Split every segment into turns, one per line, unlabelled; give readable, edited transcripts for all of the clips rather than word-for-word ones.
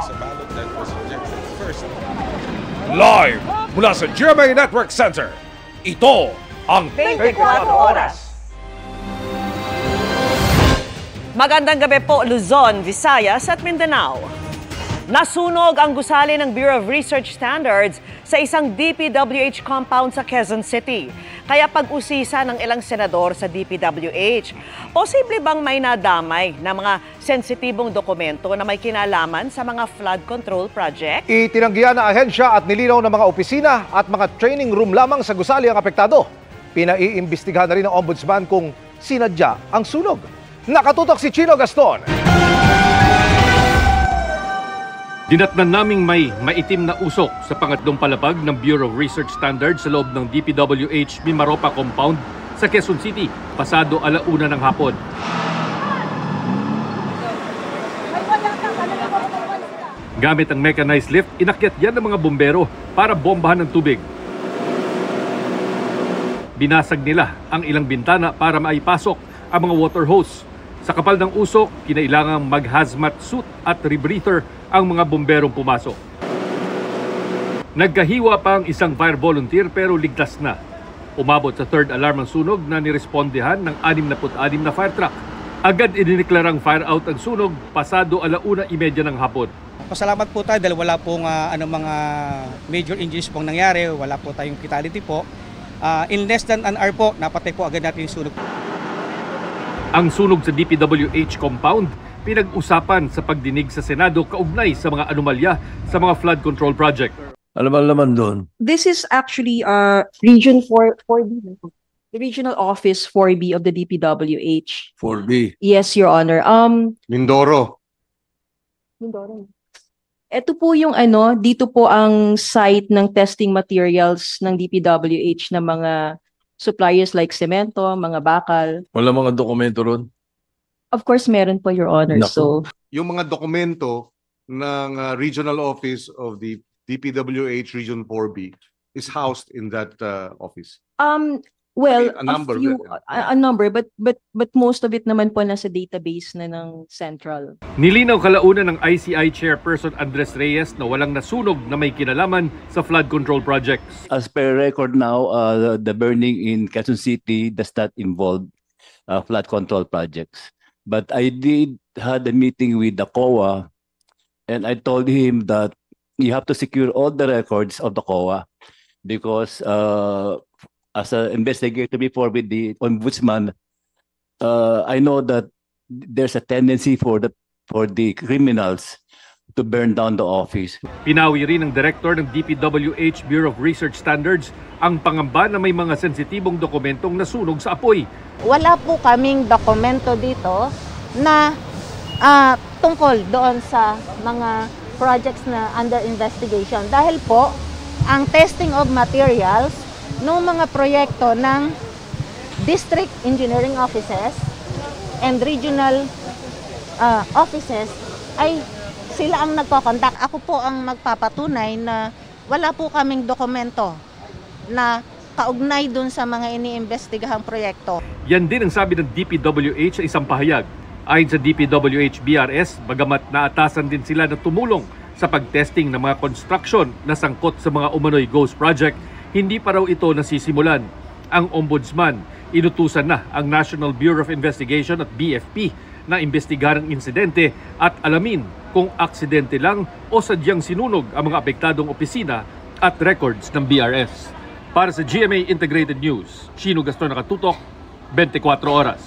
was a ballot that was rejected first.
Live mula sa GMA Network Center, ito ang
24 Oras. Magandang gabi po, Luzon, Visayas at Mindanao. Nasunog ang gusali ng Bureau of Research Standards sa isang DPWH compound sa Quezon City. Kaya pag-usisa ng ilang senador sa DPWH, posible bang may nadamay na mga sensitibong dokumento na may kinalaman sa mga flood control project?
Itinanggihan na ahensya at nilinaw ng mga opisina at mga training room lamang sa gusali ang apektado. Pinaiimbestigahan na rin ng ombudsman kung sinadya ang sunog. Nakatutok si Chino Gaston.
Dinatnan naming may maitim na usok sa pangatlong palapag ng Bureau of Research Standards sa loob ng DPWH Mimaropa Compound sa Quezon City, pasado 1:00 ng hapon. Gamit ang mechanized lift, inakyat yan ng mga bombero para bombahan ng tubig. Binasag nila ang ilang bintana para maipasok ang mga water hose. Sa kapal ng usok, kinailangang mag-hazmat suit at rebreather ang mga bomberong pumasok. Nagkahiwa pa ang isang fire volunteer pero ligtas na. Umabot sa third alarm ang sunog na nirespondehan ng 66 na fire truck. Agad idineklarang fire out ang sunog pasado 1:30 ng hapon.
Pasalamat po tayo dahil wala pong mga major injuries pong nangyari, wala po tayong fatality po. In less than an hour po, napatay po agad natin yung sunog.
Ang sunog sa DPWH compound, pinag-usapan sa pagdinig sa Senado kaugnay sa mga anomalya sa mga flood control project.
Ano ba naman doon?
This is actually Region 4B, the Regional Office 4B of the DPWH.
4B.
Yes, Your Honor.
Mindoro.
Ito po yung dito po ang site ng testing materials ng DPWH na mga suppliers like semento, mga bakal.
Wala mga dokumento ron?
Of course, meron po, Your Honor.
Naku.
So,
Yung mga dokumento ng Regional Office of the DPWH Region 4B is housed in that office.
well,
A number,
a number, but most of it naman po nasa database na ng central.
Nilinaw kalaunan ng ICI Chairperson Andres Reyes na walang nasunog na may kinalaman sa flood control projects.
As per record now, the burning in Quezon City does not involve flood control projects. But I did had a meeting with the COA, and I told him that you have to secure all the records of the COA because as an investigator before with the ombudsman, I know that there's a tendency for the criminals to burn down the office.
Pinawi rin ng director ng DPWH Bureau of Research Standards ang pangamba na may mga sensitibong dokumentong nasunog sa apoy.
Wala po kaming dokumento dito na tungkol doon sa mga projects na under investigation. Dahil po, ang testing of materials ng mga proyekto ng district engineering offices and regional offices ay sila ang nagko-conduct. Ako po ang magpapatunay na wala po kaming dokumento na kaugnay dun sa mga iniimbestigahang proyekto.
Yan din ang sabi ng DPWH sa isang pahayag. Ayon sa DPWH BRS, bagamat naatasan din sila na tumulong sa pagtesting ng mga construction na sangkot sa mga umano'y ghost project, hindi pa raw ito nasisimulan. Ang ombudsman, inutusan na ang National Bureau of Investigation at BFP na imbestigahan ang insidente at alamin kung aksidente lang o sadyang sinunog ang mga apektadong opisina at records ng BRS. Para sa GMA Integrated News, Chino Gaston, nakatutok, 24 oras.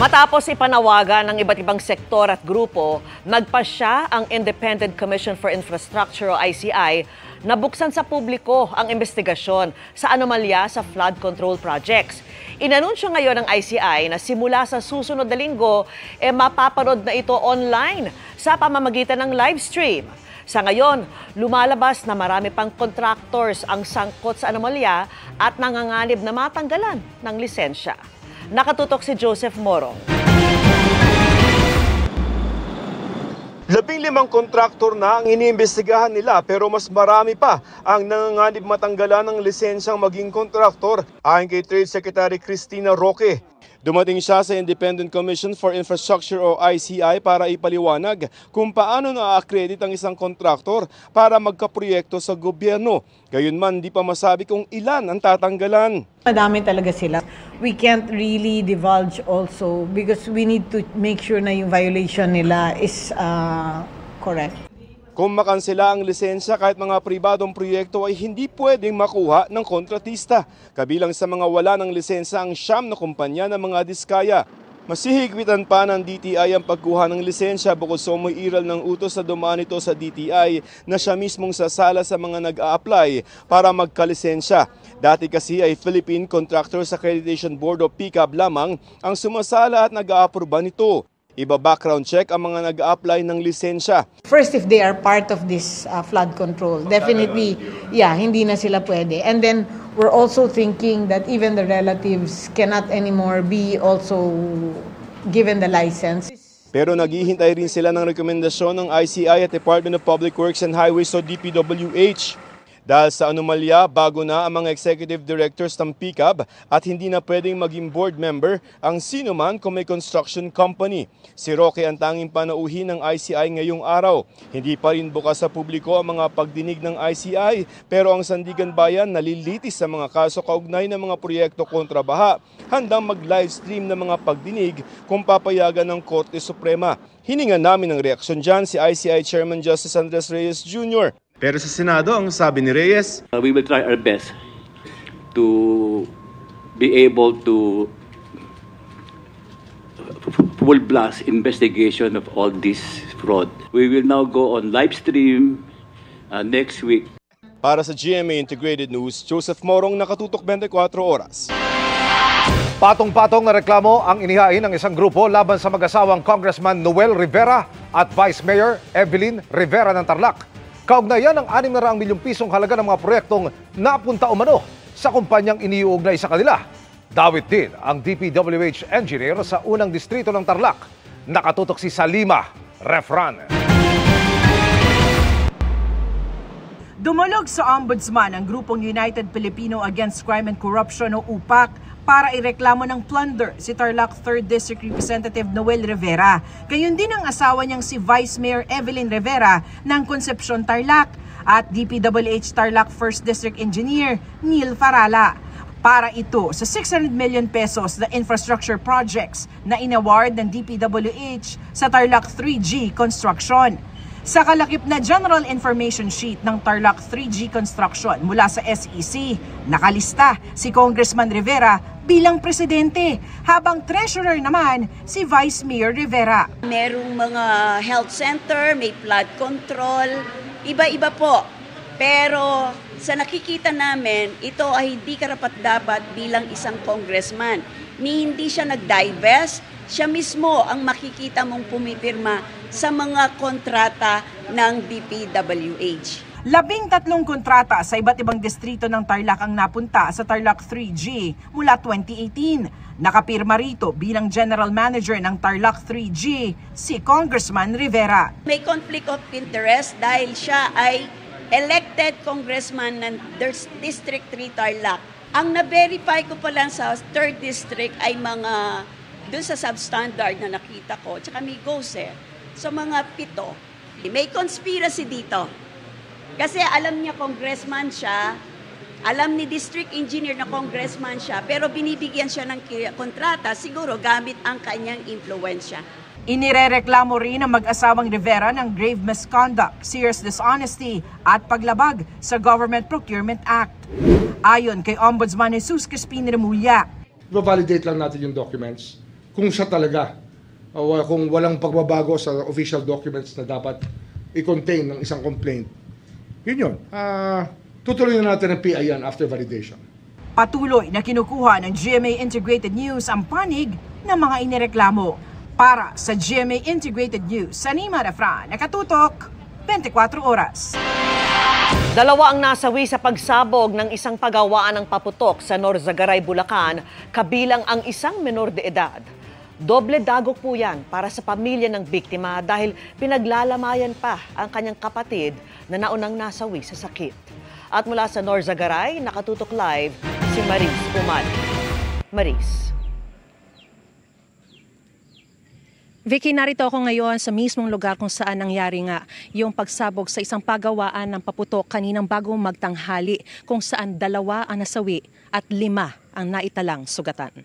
Matapos ipanawagan ng iba't ibang sektor at grupo, nagpasya ang Independent Commission for Infrastructure o ICI na buksan sa publiko ang investigasyon sa anomalya sa flood control projects. Inanunsyo ngayon ng ICI na simula sa susunod na linggo, mapapanood na ito online sa pamamagitan ng live stream. Sa ngayon, lumalabas na marami pang contractors ang sangkot sa anomalya at nanganganib na matanggalan ng lisensya. Nakatutok si Joseph Morong.
15 kontraktor na ang iniimbestigahan nila pero mas marami pa ang nanganganib matanggalan ng lisensyang maging kontraktor ayon kay Trade Secretary Cristina Roque. Dumating siya sa Independent Commission for Infrastructure o ICI para ipaliwanag kung paano na-accredit ang isang kontraktor para magkaproyekto sa gobyerno. Gayunman, di pa masabi kung ilan ang tatanggalan.
Madami talaga sila. We can't really divulge also because we need to make sure na yung violation nila is correct.
Kung makansela ang lisensya kahit mga pribadong proyekto ay hindi pwedeng makuha ng kontratista. Kabilang sa mga wala ng lisensya ang 9 na kumpanya ng mga diskaya. Masihigpitan pa ng DTI ang pagkuha ng lisensya bukod sa umiiral ng utos na dumaan ito sa DTI na siya mismong sasala sa mga nag-a-apply para magkalisensya. Dati kasi ay Philippine Contractors Accreditation Board o PCAB lamang ang sumasala at nag-a-aproba nito. Iba-background check ang mga nag-a-apply ng lisensya.
First, if they are part of this flood control, definitely, hindi na sila pwede. And then, we're also thinking that even the relatives cannot anymore be also given the license.
Pero naghihintay rin sila ng rekomendasyon ng ICI at Department of Public Works and Highways o DPWH. Dahil sa anomalya, bago na ang mga executive directors ng PCAB at hindi na pwedeng maging board member ang sino man kung may construction company. Si Roque ang tanging panauhin ng ICI ngayong araw. Hindi pa rin bukas sa publiko ang mga pagdinig ng ICI pero ang Sandigan Bayan nalilitis sa mga kaso kaugnay ng mga proyekto kontra baha, handang mag-livestream ng mga pagdinig kung papayagan ng Korte Suprema. Hiningan namin ng reaksyon dyan si ICI Chairman Justice Andres Reyes Jr. Pero sa Senado, ang sabi ni Reyes,
we will try our best to be able to full blast investigation of all this fraud. We will now go on live stream next week.
Para sa GMA Integrated News, Joseph Morong, nakatutok 24 oras.
Patong-patong na reklamo ang inihain ng isang grupo laban sa mag-asawang Congressman Noel Rivera at Vice Mayor Evelyn Rivera ng Tarlac. Kaugnayan ng 600 milyong pisong halaga ng mga proyektong napunta umano sa kumpanyang iniuugnay sa kanila. Dawit din ang DPWH engineer sa unang distrito ng Tarlac. Nakatutok si Salima Refran.
Dumulog sa Ombudsman ang grupong United Filipino Against Crime and Corruption o UPAC para ireklamo ng plunder si Tarlac 3rd District Representative Noel Rivera. Gayon din ang asawa niyang si Vice Mayor Evelyn Rivera ng Concepcion Tarlac at DPWH Tarlac 1st District Engineer Neil Farala. Para ito sa 600 million pesos na infrastructure projects na inaward ng DPWH sa Tarlac 3G Construction. Sa kalakip na General Information Sheet ng Tarlac 3G Construction mula sa SEC, nakalista si Congressman Rivera bilang presidente, habang treasurer naman si Vice Mayor Rivera.
Merong mga health center, may flood control, iba-iba po. Pero sa nakikita namin, ito ay hindi karapat-dapat bilang isang congressman. Hindi siya nag-divest, siya mismo ang makikita mong pumipirma sa mga kontrata ng DPWH.
13 kontrata sa iba't ibang distrito ng Tarlac ang napunta sa Tarlac 3G mula 2018. Nakapirma rito bilang General Manager ng Tarlac 3G si Congressman Rivera.
May conflict of interest dahil siya ay elected congressman ng District 3 Tarlac. Ang na-verify ko pa lang sa 3rd District ay mga doon sa substandard na nakita ko, tsaka may GOSER. So mga 7. May conspiracy dito. Kasi alam niya congressman siya, alam ni district engineer na congressman siya, pero binibigyan siya ng kontrata siguro gamit ang kanyang impluwensya.
Inirereklamo rin ang mag-asawang Rivera ng grave misconduct, serious dishonesty at paglabag sa Government Procurement Act. Ayon kay Ombudsman Jesus Crispin Remulla,
validate lang natin yung documents kung siya talaga, kung walang pagbabago sa official documents na dapat i-contain ng isang complaint. Yun. Tutuloy na natin ang PI after validation.
Patuloy na kinukuha ng GMA Integrated News ang panig ng mga inireklamo. Para sa GMA Integrated News, Salima Refran, nakatutok 24 oras.
2 ang nasawi sa pagsabog ng isang pagawaan ng paputok sa Norzagaray, Bulacan, kabilang ang isang menor de edad. Doble dagok po yan para sa pamilya ng biktima dahil pinaglalamayan pa ang kanyang kapatid na naunang nasawi sa sakit. At mula sa Norzagaray, nakatutok live si Maris Umali. Maris.
Vicky, narito ako ngayon sa mismong lugar kung saan nangyari nga yung pagsabog sa isang pagawaan ng paputok kaninang bago magtanghali kung saan 2 ang nasawi at 5 ang naitalang sugatan.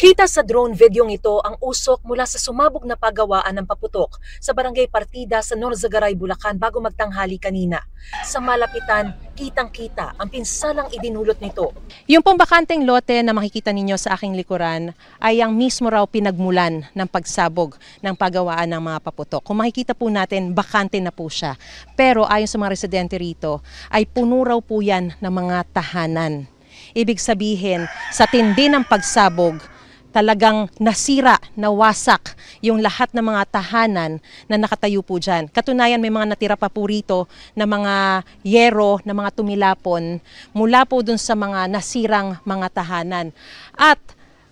Kita sa drone videong ito ang usok mula sa sumabog na pagawaan ng paputok sa Barangay Partida sa Norzagaray, Bulacan bago magtanghali kanina. Sa malapitan, kitang-kita ang pinsalang idinulot nito. Yung pong bakanteng lote na makikita ninyo sa aking likuran ay ang mismo raw pinagmulan ng pagsabog ng pagawaan ng mga paputok. Kung makikita po natin, bakante na po siya. Pero ayon sa mga residente rito, ay puno raw po yan ng mga tahanan. Ibig sabihin, sa tindi ng pagsabog, talagang nasira, nawasak yung lahat ng mga tahanan na nakatayo po dyan. Katunayan may mga natira pa po rito na mga yero, na mga tumilapon mula po dun sa mga nasirang mga tahanan. At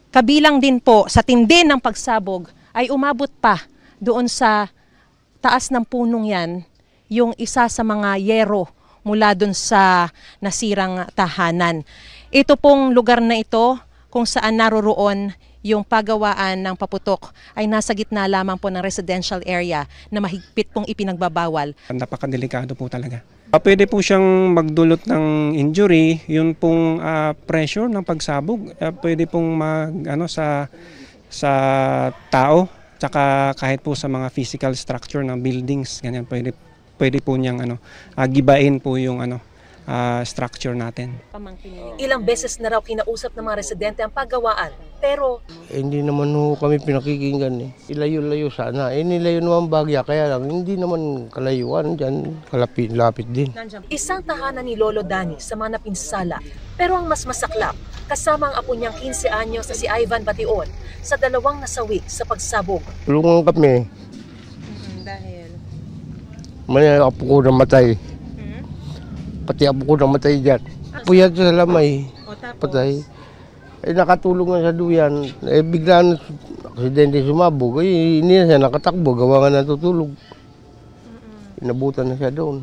kabilang din po sa tindi ng pagsabog ay umabot pa doon sa taas ng punong yan yung isa sa mga yero mula dun sa nasirang tahanan. Ito pong lugar na ito kung saan naroroon yung pagawaan ng paputok ay nasa gitna lamang po ng residential area na mahigpit pong ipinagbabawal.
Napakadelikado po talaga. Pwede po siyang magdulot ng injury, yun pong pressure ng pagsabog. Pwede pong sa tao, tsaka kahit po sa mga physical structure ng buildings, ganyan pwede po niyang gibain po yung structure natin.
Ilang beses na raw kinausap ng mga residente ang pagawaan, pero
hindi naman kami pinakikinggan eh. Ilayo-layo sana. Nilayo naman Bagya, kaya lang hindi naman kalayuan dyan, kalapit din.
Isang tahanan ni Lolo Dani sa mga napinsala, pero ang mas masaklap, kasama ang apo niyang 15 anyos na si Ivan Bation sa 2 nasawi sa pagsabog.
Tulungan kami.
Dahil?
May apo ko namatay. Pati apo ko namatay dyan. Puyat sa lamay. Patay. Nakatulong nga sa duyan. Bigla na aksidente sumabog. Hindi na siya nakatakbo. Gawa nga natutulog. Inabutan na siya doon.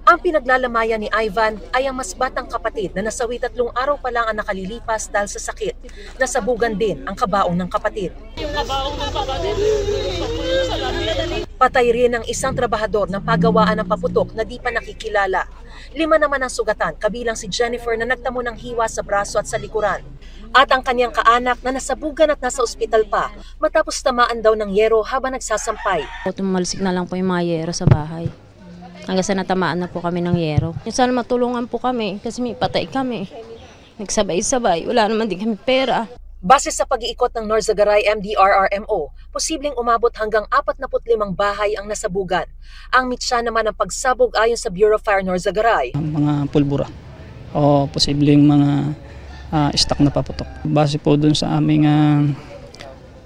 Ang pinaglalamayan ni Ivan ay ang mas batang kapatid na nasawi 3 araw pa lang ang nakalilipas dahil sa sakit. Nasabugan din ang kabaong ng kapatid. Yung kabaong ng kapatid, patay rin ang isang trabahador ng pagawaan ng paputok na di pa nakikilala. 5 naman ang sugatan, kabilang si Jennifer na nagtamo ng hiwa sa braso at sa likuran. At ang kanyang kaanak na nasabugan at nasa ospital pa matapos tamaan daw ng yero habang nagsasampay.
Tumalsik na lang po yung mga yero sa bahay. Hanggang sa natamaan na po kami ng yero. Sana matulungan po kami kasi may patay kami. Nagsabay-sabay, wala naman din kami pera.
Base sa pag-iikot ng Norzagaray MDRRMO, posibleng umabot hanggang 45 bahay ang nasabugan. Ang mitsa naman ng pagsabog ayon sa Bureau of Fire Norzagaray.
Mga pulbura o posibleng mga stock na paputok. Base po dun sa aming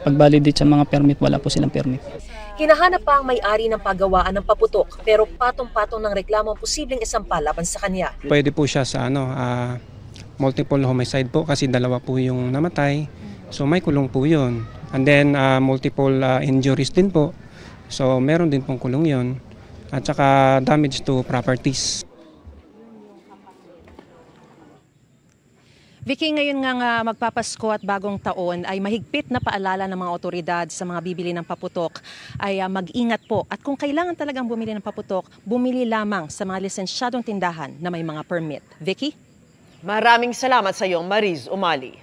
pag-validate sa mga permit, wala po silang permit.
Hinahanap pa ang may-ari ng pagawaan ng paputok pero patong-patong ng reklamo ang posibleng isampa laban sa kanya.
Pwede po siya sa multiple homicide po kasi 2 po yung namatay. So may kulong po yun. And then multiple injuries din po. So meron din pong kulong yun. At saka damage to properties.
Vicky, ngayon nga magpapasko at bagong taon ay mahigpit na paalala ng mga otoridad sa mga bibili ng paputok ay mag-ingat po. At kung kailangan talagang bumili ng paputok, bumili lamang sa mga lisensyadong tindahan na may mga permit. Vicky?
Maraming salamat sa iyo, Maris Umali.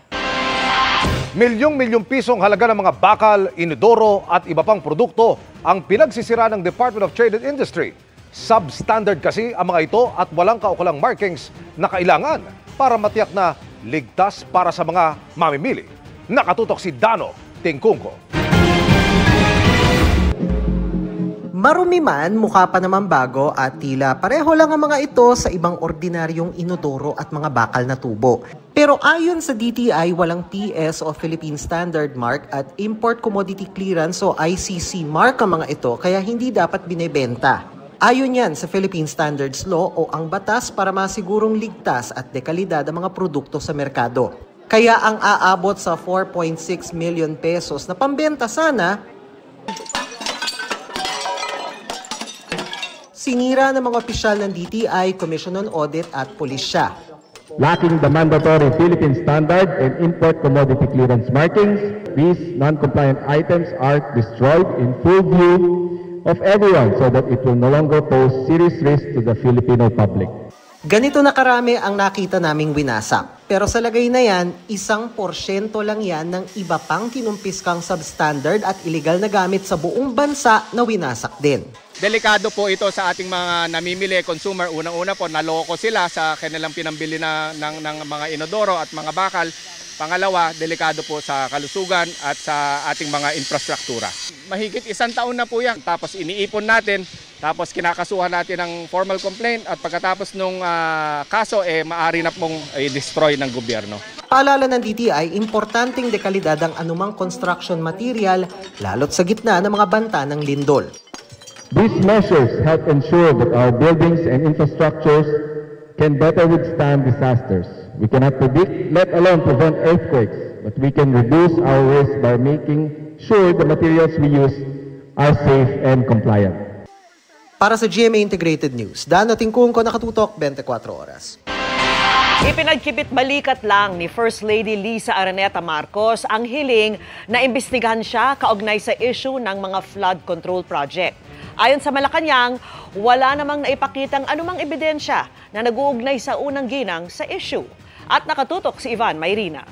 Milyong-milyong pisong halaga ng mga bakal, inodoro at iba pang produkto ang pinagsisira ng Department of Trade and Industry. Substandard kasi ang mga ito at walang kaukulang markings na kailangan para matiyak na ligtas para sa mga mamimili. Nakatutok si Dano Tingkungko.
Marumi man, mukha pa naman bago at tila pareho lang ang mga ito sa ibang ordinaryong inodoro at mga bakal na tubo. Pero ayon sa DTI, walang PS o Philippine Standard Mark at Import Commodity Clearance o ICC mark ang mga ito kaya hindi dapat binebenta. Ayon yan sa Philippine Standards Law o ang batas para masigurong ligtas at dekalidad ang mga produkto sa merkado. Kaya ang aabot sa 4.6 million pesos na pambenta sana, sinira ng mga opisyal ng DTI, Commission on Audit at Pulisya.
Lacking the mandatory Philippine standard and import commodity clearance markings, these non-compliant items are destroyed in full view of everyone so that it will no longer pose serious risk to the Filipino public.
Ganito na karami ang nakita naming winasak. Pero sa lagay na yan, 1% lang yan ng iba pang kinumpiskang substandard at illegal na gamit sa buong bansa na winasak din.
Delikado po ito sa ating mga namimili, consumer. Unang-una po, naloko sila sa kanilang pinambili ng mga inodoro at mga bakal. Pangalawa, delikado po sa kalusugan at sa ating mga infrastruktura. Mahigit 1 taon na po yan. Tapos iniipon natin, tapos kinakasuhan natin ng formal complaint at pagkatapos nung kaso, maaari na pong i-destroy ng gobyerno.
Paalala ng DTI, importanteng dekalidad ang anumang construction material, lalo't sa gitna ng mga banta ng lindol.
These measures help ensure that our buildings and infrastructures can better withstand disasters. We cannot predict, let alone prevent earthquakes, but we can reduce our risk by making sure the materials we use are safe and compliant.
Para sa GMA Integrated News, Dano Tingkungko, Nakatutok, 24 Oras.
Ipinagkibit balikat lang ni First Lady Liza Araneta Marcos ang hiling na imbestigahan siya kaugnay sa issue ng mga flood control project. Ayon sa Malacanang, wala namang naipakitang anumang ebidensya na nag-uugnay sa unang ginang sa issue. At nakatutok si Ivan Mayrina.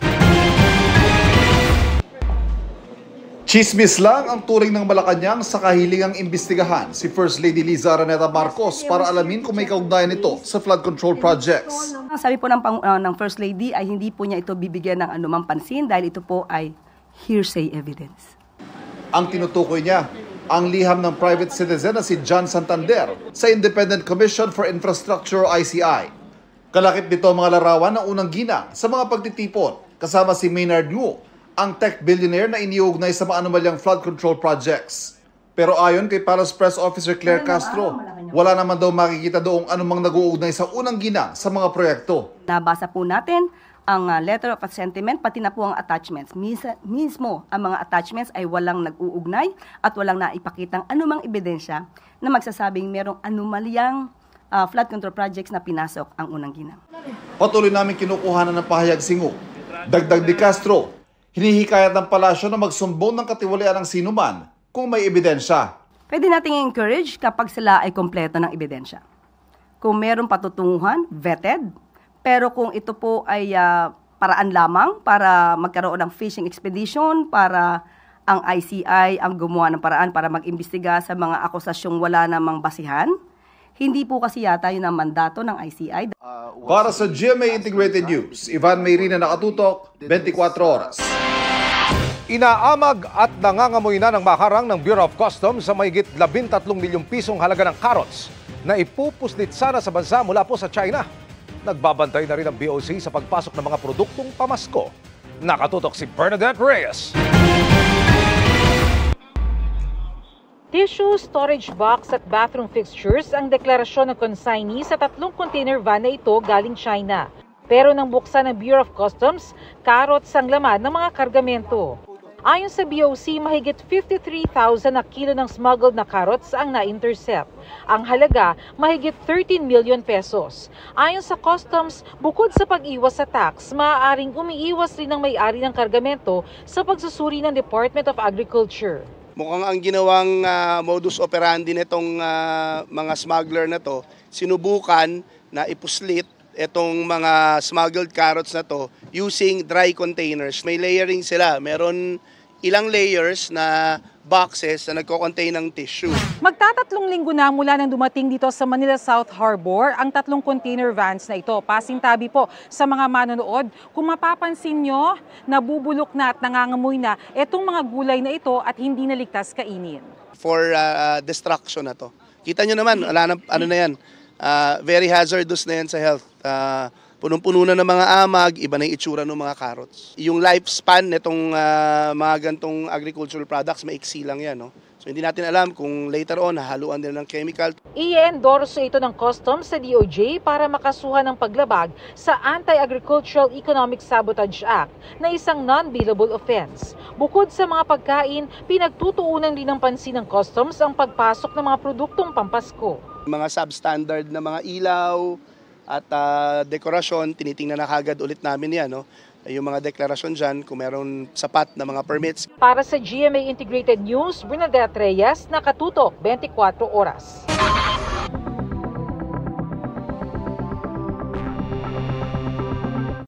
Chismis lang ang turing ng Malacanang sa kahilingang imbestigahan si First Lady Liza Araneta Marcos para alamin kung may kaugnayan ito sa flood control projects.
Ang sabi po ng First Lady ay hindi po niya ito bibigyan ng anumang pansin dahil ito po ay hearsay evidence.
Ang tinutukoy niya, ang liham ng private citizen na si John Santander sa Independent Commission for Infrastructure o ICI. Kalakip nito ang mga larawan ng unang ginang sa mga pagtitipon kasama si Maynard Ngu, ang tech billionaire na iniuugnay sa mga anomalyang flood control projects. Pero ayon kay Palace Press Officer Claire Castro, wala naman daw makikita doong anumang nag-uugnay sa unang ginang sa mga proyekto.
Nabasa po natin ang letter of sentiment, pati na po ang attachments. Mismo, ang mga attachments ay walang nag-uugnay at walang naipakitang anumang ebidensya na magsasabing merong anomalyang flood control projects na pinasok ang unang ginang.
Patuloy namin kinukuhanan ng pahayag si Ngu. Dagdag ni Castro, hinihikayat ng palasyo na magsumbong ng katiwalian ng sinuman kung may ebidensya.
Pwede nating encourage kapag sila ay kompleto ng ebidensya. Kung merong patutunguhan, vetted. Pero kung ito po ay paraan lamang para magkaroon ng fishing expedition, para ang ICI ang gumawa ng paraan para mag-imbestiga sa mga akusasyong wala namang basihan, hindi po kasi yata yun ang mandato ng ICI.
Para sa GMA Integrated News, Ivan Mayrina, Nakatutok, 24 Oras.
Inaamag at nangangamoy na ng maharang ng Bureau of Customs sa mahigit 13 milyong pisong halaga ng carrots na ipupuslit sana sa bansa mula po sa China. Nagbabantay na rin ang BOC sa pagpasok ng mga produktong pamasko. Nakatutok si Bernadette Reyes.
Tissue, storage box at bathroom fixtures ang deklarasyon ng consignee sa 3 container van na ito galing China. Pero nang buksan ng Bureau of Customs, carrots ang laman ng mga kargamento. Ayon sa BOC, mahigit 53,000 na kilo ng smuggled na carrots ang na-intercept. Ang halaga, mahigit 13 million pesos. Ayon sa Customs, bukod sa pag-iwas sa tax, maaaring umiiwas rin ang may-ari ng kargamento sa pagsusuri ng Department of Agriculture.
Mukhang ang ginawang modus operandi nitong mga smuggler na to, sinubukan na ipuslit itong mga smuggled carrots na to using dry containers. May layering sila. Meron ilang layers na boxes na nagko-contain ng tissue.
Magtatatlong linggo na mula nang dumating dito sa Manila South Harbor ang 3 container vans na ito. Pasintabi po sa mga manonood. Kung mapapansin nyo, nabubulok na at nangangamoy na itong mga gulay na ito at hindi naligtas kainin.
For destruction na to. Kita nyo naman, ano na yan, very hazardous na yan sa health. Punong-puno na ng mga amag, iba na yung itsura ng mga carrots. Yung lifespan nitong mga gantong agricultural products, maiksi lang yan. No? So hindi natin alam kung later on hahaluan nila ng chemical.
I-endorso ito ng Customs sa DOJ para makasuhan ng paglabag sa Anti-Agricultural Economic Sabotage Act na isang non-billable offense. Bukod sa mga pagkain, pinagtutuunan din ng pansin ng Customs ang pagpasok ng mga produktong pampasko.
Mga substandard na mga ilaw at dekorasyon, tinitingnan na kagad ulit namin yan. No? Yung mga deklarasyon dyan, kung meron sapat na mga permits.
Para sa GMA Integrated News, Bernadette Reyes, nakatutok 24 oras.